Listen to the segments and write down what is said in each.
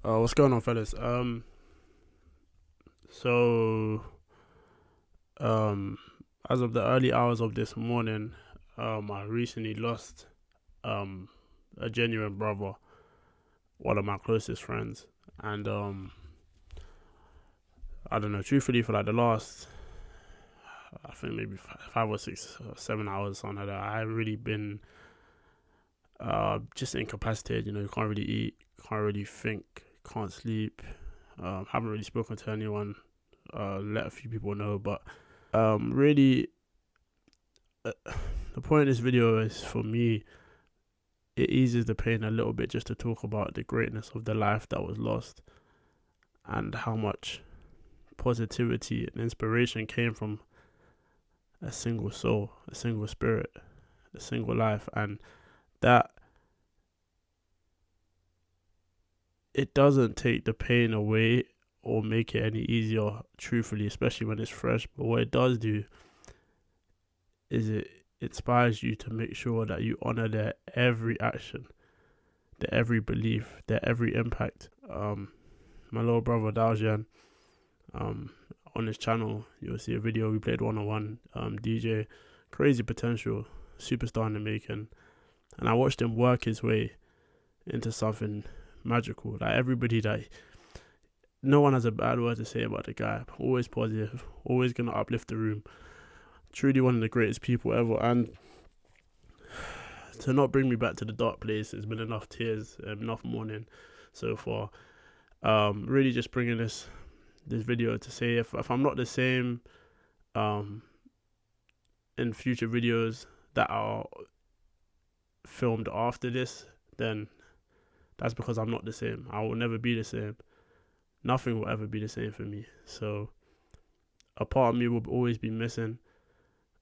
What's going on, fellas? So, um, as of the early hours of this morning, I recently lost um a genuine brother, one of my closest friends, and I don't know. Truthfully, for like the last, I think maybe 5 or 6 or 7 hours, something like that, I've really been just incapacitated. You can't really eat, can't really think, can't sleep. Haven't really spoken to anyone. Let a few people know, but really, uh, the point of this video is for me. It eases the pain a little bit just to talk about the greatness of the life that was lost and how much positivity and inspiration came from a single soul, a single spirit, a single life, and that it doesn't take the pain away or make it any easier, truthfully, especially when it's fresh. But what it does do is it inspires you to make sure that you honor their every action, their every belief, their every impact. My little brother Daljan, on his channel, you'll see a video we played 101. DJ, crazy potential, superstar in the making, and I watched him work his way into something magical. Like everybody, no one has a bad word to say about the guy. Always positive, always gonna uplift the room. Truly one of the greatest people ever, and to not bring me back to the dark place, it's been enough tears, enough mourning so far. Really just bringing this video to say if I'm not the same in future videos that are filmed after this, then that's because I'm not the same. I will never be the same. Nothing will ever be the same for me. So a part of me will always be missing,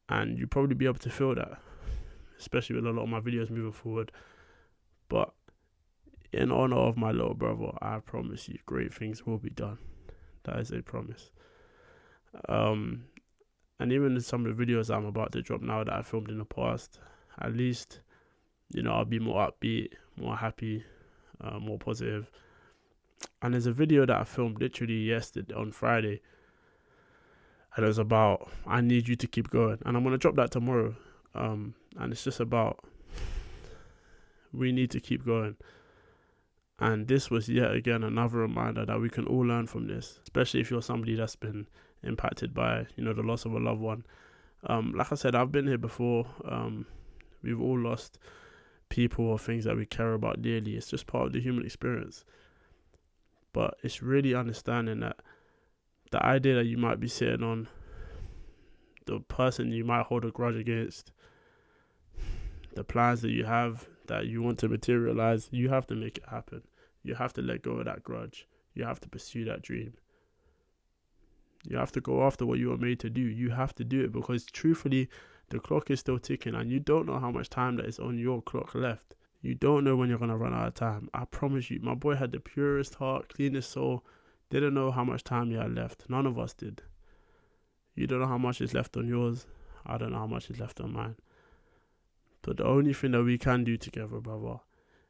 and you'll probably be able to feel that, especially with a lot of my videos moving forward. But in honor of my little brother, I promise you great things will be done. That is a promise. And even in some of the videos I'm about to drop now that I filmed in the past, at least, I'll be more upbeat, more happy, more positive. And there's a video that I filmed literally yesterday on Friday, and it was about I need you to keep going, and I'm gonna drop that tomorrow. And it's just about we need to keep going. And this was yet again another reminder that we can all learn from this, especially if you're somebody that's been impacted by, the loss of a loved one. Like I said, I've been here before. We've all lost people or things that we care about dearly. It's just part of the human experience. But it's really understanding that the idea that you might be sitting on, the person you might hold a grudge against, the plans that you have that you want to materialize, you have to make it happen. You have to let go of that grudge. You have to pursue that dream. You have to go after what you were made to do. You have to do it because truthfully, the clock is still ticking and you don't know how much time that is on your clock left. You don't know when you're going to run out of time. I promise you, my boy had the purest heart, cleanest soul, didn't know how much time he had left. None of us did. You don't know how much is left on yours. I don't know how much is left on mine. But the only thing that we can do together, brother,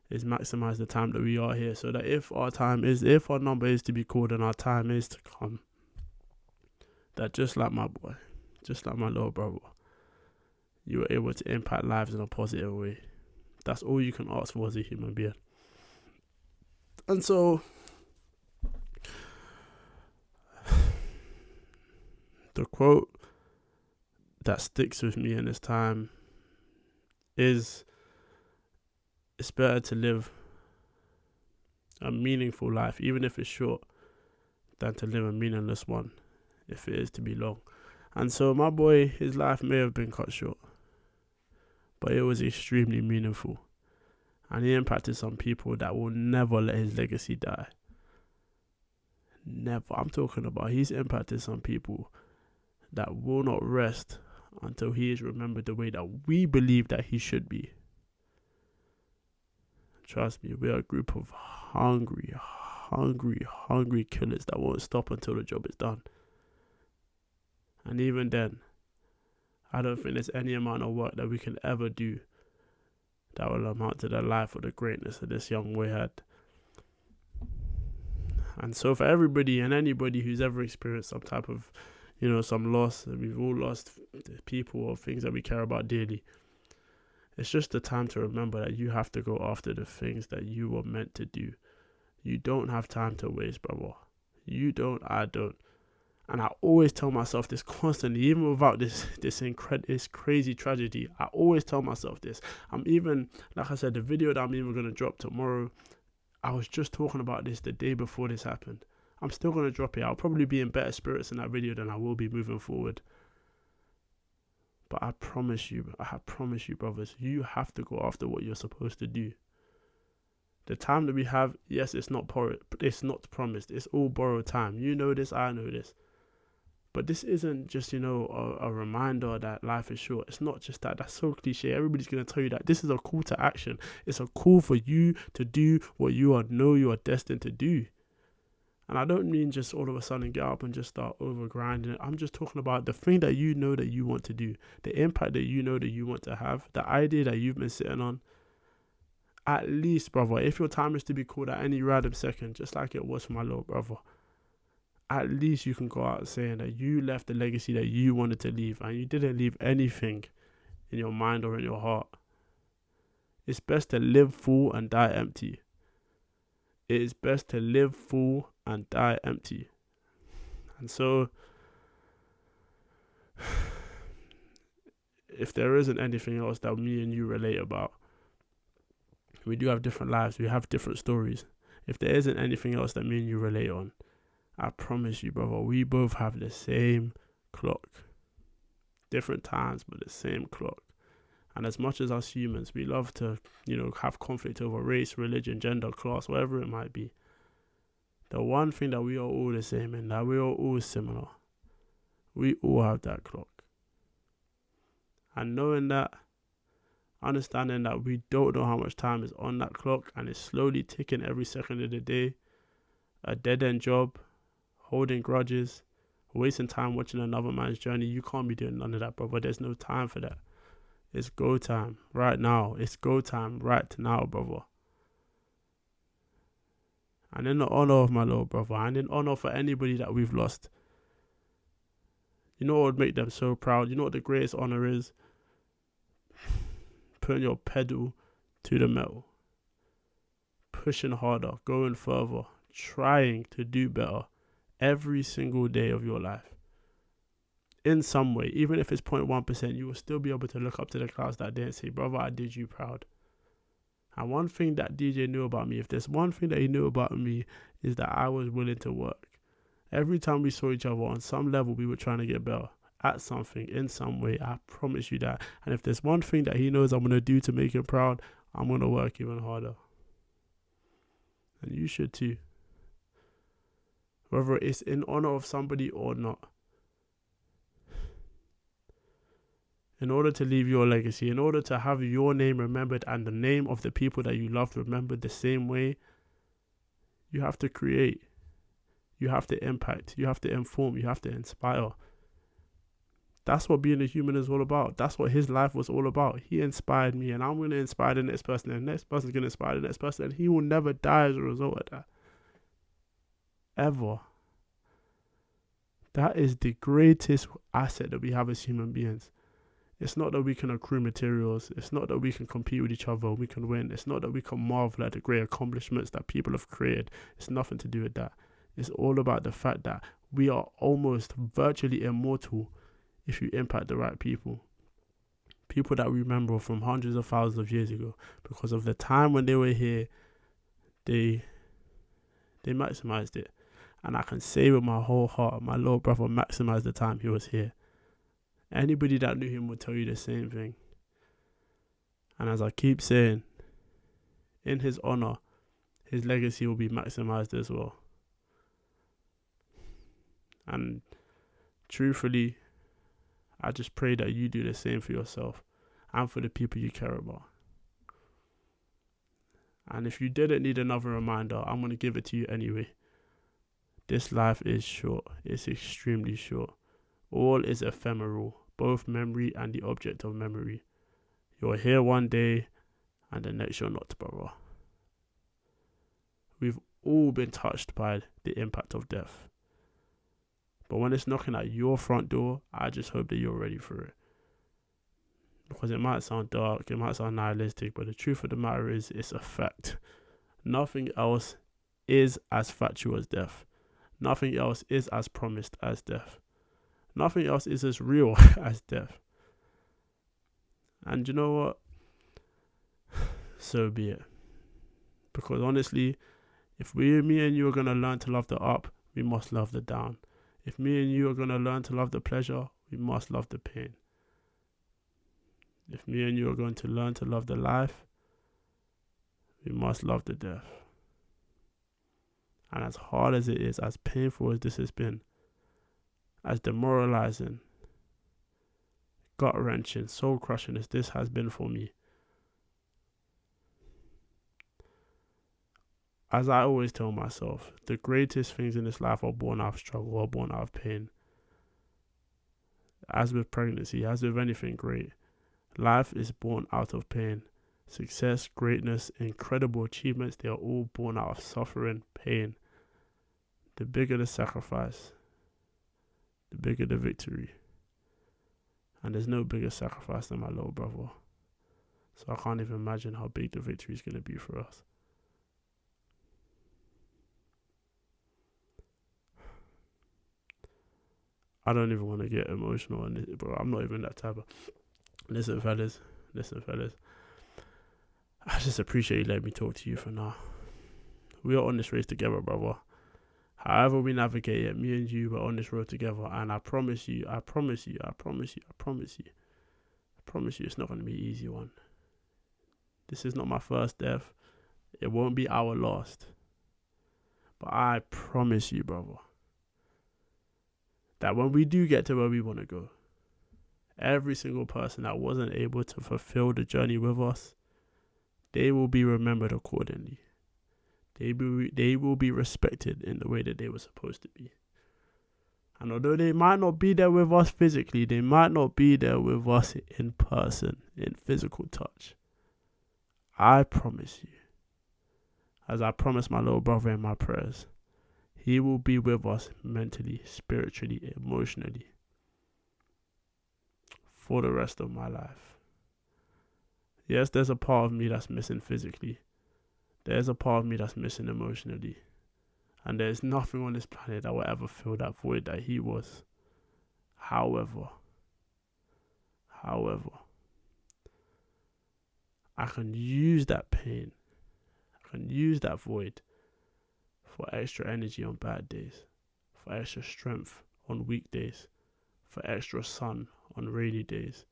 is maximize the time that we are here, so that if our number is to be called and our time is to come, that just like my boy, just like my little brother, you were able to impact lives in a positive way. That's all you can ask for as a human being. And so, the quote that sticks with me in this time is, it's better to live a meaningful life, even if it's short, than to live a meaningless one, if it is to be long. And so my boy, his life may have been cut short, but it was extremely meaningful. And he impacted some people that will never let his legacy die. Never. I'm talking about he's impacted some people that will not rest until he is remembered the way that we believe that he should be. Trust me, we're a group of hungry killers that won't stop until the job is done. And even then, I don't think there's any amount of work that we can ever do that will amount to the life or the greatness that this young boy had. And so for everybody and anybody who's ever experienced some type of, some loss, and we've all lost people or things that we care about dearly, it's just the time to remember that you have to go after the things that you were meant to do. You don't have time to waste, brother. You don't, I don't. And I always tell myself this constantly, even without this crazy tragedy. I always tell myself this. I'm even, like I said, the video that I'm even going to drop tomorrow, I was just talking about this the day before this happened. I'm still going to drop it. I'll probably be in better spirits in that video than I will be moving forward. But I promise you, brothers, you have to go after what you're supposed to do. The time that we have, yes, it's not promised. It's all borrowed time. You know this, I know this. But this isn't just, a reminder that life is short. It's not just that. That's so cliche. Everybody's going to tell you that. This is a call to action. It's a call for you to do what you know you are destined to do. And I don't mean just all of a sudden get up and just start over grinding it. I'm just talking about the thing that you know that you want to do, the impact that you know that you want to have, the idea that you've been sitting on. At least, brother, if your time is to be called at any random second, just like it was for my little brother, at least you can go out saying that you left the legacy that you wanted to leave, and you didn't leave anything in your mind or in your heart. It's best to live full and die empty. It is best to live full and die empty. And so, if there isn't anything else that me and you relate about, we do have different lives, we have different stories. If there isn't anything else that me and you relate on, I promise you, brother, we both have the same clock. Different times, but the same clock. And as much as us humans, we love to, have conflict over race, religion, gender, class, whatever it might be. The one thing that we are all the same in, that we are all similar. We all have that clock. And knowing that, understanding that we don't know how much time is on that clock and it's slowly ticking every second of the day, a dead-end job, holding grudges, wasting time watching another man's journey. You can't be doing none of that, brother. There's no time for that. It's go time right now. It's go time right now, brother. And in the honor of my little brother, and in honor for anybody that we've lost, you know what would make them so proud? You know what the greatest honor is? Putting your pedal to the metal. Pushing harder, going further, trying to do better every single day of your life. In some way, even if it's 0.1%, you will still be able to look up to the clouds that day and say, brother, I did you proud. And one thing that DJ knew about me, if there's one thing that he knew about me, is that I was willing to work. Every time we saw each other, on some level, we were trying to get better at something, in some way. I promise you that. And if there's one thing that he knows I'm going to do to make him proud, I'm going to work even harder. And you should too. Whether it's in honor of somebody or not. In order to leave your legacy, in order to have your name remembered and the name of the people that you loved remembered the same way, you have to create. You have to impact. You have to inform. You have to inspire. That's what being a human is all about. That's what his life was all about. He inspired me, and I'm going to inspire the next person, and the next person's going to inspire the next person, and he will never die as a result of that. Ever. That is the greatest asset that we have as human beings. It's not that we can accrue materials. It's not that we can compete with each other. We can win. It's not that we can marvel at the great accomplishments that people have created. It's nothing to do with that. It's all about the fact that we are almost virtually immortal if you impact the right people. People that we remember from hundreds of thousands of years ago. Because of the time when they were here, they maximized it. And I can say with my whole heart, my little brother maximized the time he was here. Anybody that knew him will tell you the same thing. And as I keep saying, in his honor, his legacy will be maximized as well. And truthfully, I just pray that you do the same for yourself and for the people you care about. And if you didn't need another reminder, I'm going to give it to you anyway. This life is short. It's extremely short. All is ephemeral, both memory and the object of memory. You're here one day and the next you're not, brother. We've all been touched by the impact of death. But when it's knocking at your front door, I just hope that you're ready for it. Because it might sound dark, it might sound nihilistic, but the truth of the matter is, it's a fact. Nothing else is as factual as death. Nothing else is as promised as death. Nothing else is as real as death. And you know what? So be it. Because honestly, if me and you are going to learn to love the up, we must love the down. If me and you are going to learn to love the pleasure, we must love the pain. If me and you are going to learn to love the life, we must love the death. And as hard as it is, as painful as this has been, as demoralizing, gut-wrenching, soul-crushing as this has been for me, as I always tell myself, the greatest things in this life are born out of struggle, are born out of pain. As with pregnancy, as with anything great, life is born out of pain. Success, greatness, incredible achievements, they are all born out of suffering, pain. The bigger the sacrifice, the bigger the victory. And there's no bigger sacrifice than my little brother. So I can't even imagine how big the victory is going to be for us. I don't even want to get emotional on this, bro. I'm not even that type of... Listen, fellas. I just appreciate you letting me talk to you for now. We are on this race together, brother. However we navigate it, me and you are on this road together. And I promise you, it's not going to be an easy one. This is not my first death. It won't be our last. But I promise you, brother, that when we do get to where we want to go, every single person that wasn't able to fulfill the journey with us, they will be remembered accordingly. They will be respected in the way that they were supposed to be. And although they might not be there with us physically, they might not be there with us in person, in physical touch, I promise you, as I promised my little brother in my prayers, he will be with us mentally, spiritually, emotionally for the rest of my life. Yes, there's a part of me that's missing physically. There's a part of me that's missing emotionally. And there's nothing on this planet that will ever fill that void that he was. However, I can use that pain, I can use that void for extra energy on bad days, for extra strength on weekdays, for extra sun on rainy days.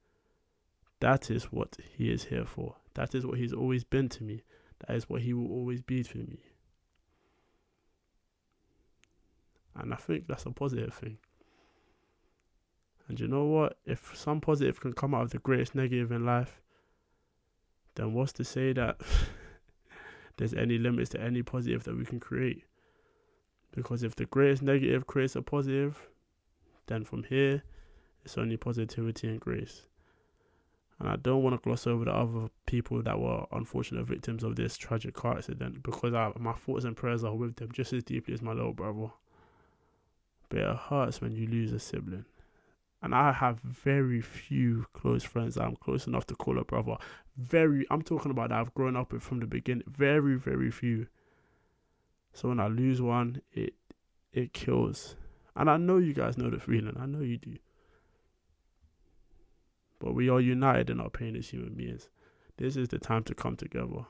That is what he is here for. That is what he's always been to me. That is what he will always be to me. And I think that's a positive thing. And you know what? If some positive can come out of the greatest negative in life, then what's to say that there's any limits to any positive that we can create? Because if the greatest negative creates a positive, then from here, it's only positivity and grace. And I don't want to gloss over the other people that were unfortunate victims of this tragic car accident, because my thoughts and prayers are with them just as deeply as my little brother. But it hurts when you lose a sibling. And I have very few close friends that I'm close enough to call a brother. I'm talking about that I've grown up with from the beginning. Very, very few. So when I lose one, it kills. And I know you guys know the feeling. I know you do. But we are united in our pain as human beings. This is the time to come together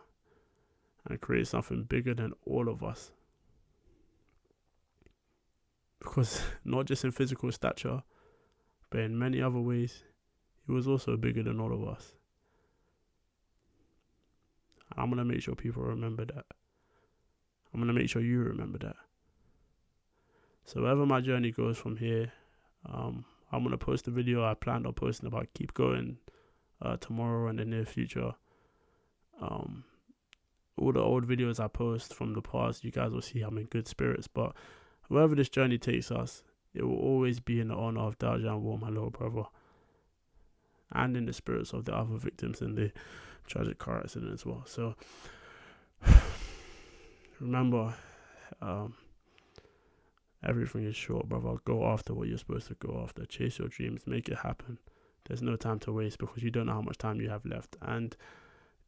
and create something bigger than all of us. Because not just in physical stature, but in many other ways, he was also bigger than all of us. And I'm going to make sure people remember that. I'm going to make sure you remember that. So wherever my journey goes from here, I'm going to post a video I planned on posting about Keep Going tomorrow and in the near future. All the old videos I post from the past, you guys will see I'm in good spirits. But wherever this journey takes us, it will always be in the honor of Daja and War, my little brother, and in the spirits of the other victims in the tragic car accident as well. So remember, Everything is short, brother. Go after what you're supposed to go after. Chase your dreams. Make it happen. There's no time to waste because you don't know how much time you have left. And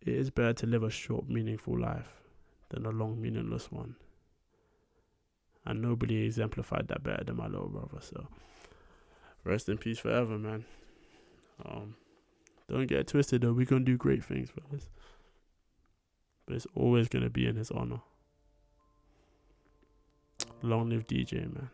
it is better to live a short, meaningful life than a long, meaningless one. And nobody exemplified that better than my little brother. So rest in peace forever, man. Don't get it twisted though. We're gonna do great things, fellas. But it's always gonna be in his honor. Long live DJ, man.